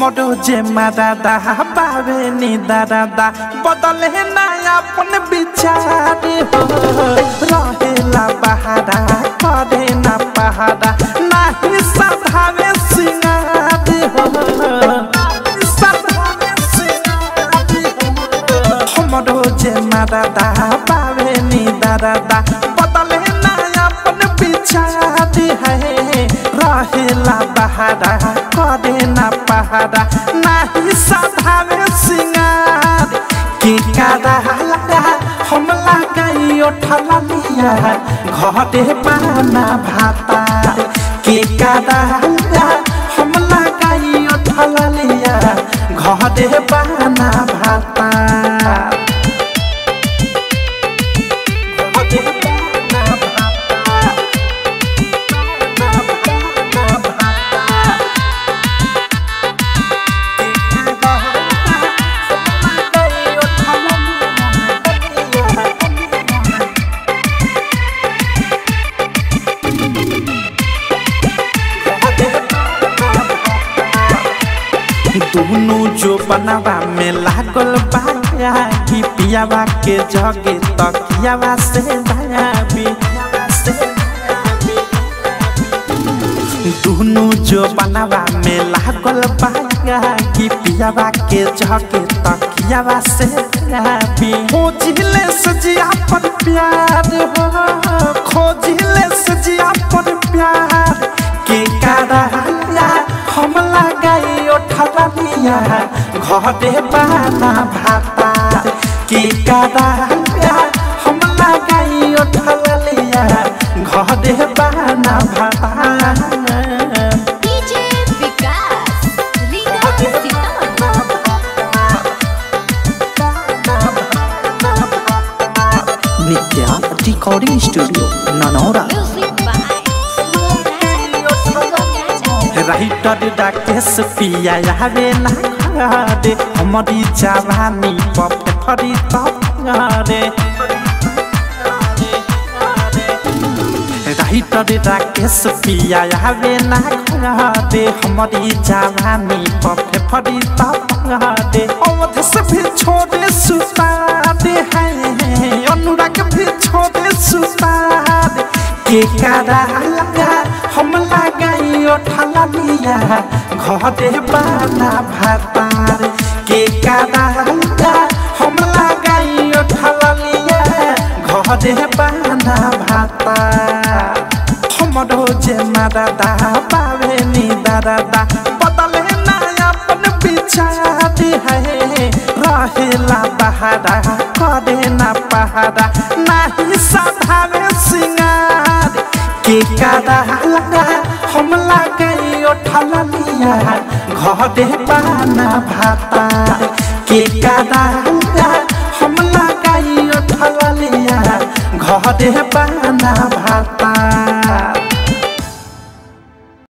हमरो जे मादादा बावे नी दादा बदले ना अपन विचार हो रहेला बहारा करे ना पहाड़ा नाही सधावे सिंगार हो हमरो जे मादादा बावे नी दादा बदले ना अपन विचार है रहेला बहारा करे ना पहाड़ा नाही सधावे सिंगार की कादा हम लगाई उठला लिया घरे पाना भाता की कादा हम लगाई उठला लिया घरे पाना भाता दोनों जो बनावा में लागल बाया कि पियावा के जगे तकियावा से भायाबी दोनों जो बनावा में लागल बाया कि पियावा के जगे तकियावा से भायाबी खोजिले सजिया पर प्यार हो खोजिले सजिया पर प्यार के कारा हम लगाई उठला लिया घरे पाना भाता की कादा हम लगाई उठला लिया घरे पाना भाता DJ Vikas Nitya recording studio Nanaura writer Rakesh Piya आवे ना रे हमारी जवानी पप फरी तप रे राइटर राकेश पिया आवे ना रे हमारी जवानी पप फरी तप रे अवध से भी छोड़े सुता दे है अनुराग भी छोड़े सुता दे के कारा लगा हम लगाई उठला लिया घरे पाना भातार के कादा हम लगाई उठला लिया घरे पाना भातार हमरो जे मादादा बावे नी दादा बदले ना अपन विचार है रहेला बहारा करे ना पहाड़ा नाही सधावे सिंगार के कादा हम लगाई उठला लिया घरे पाना भाता के कादा हम लगाई उठला लिया घरे पाना भाता।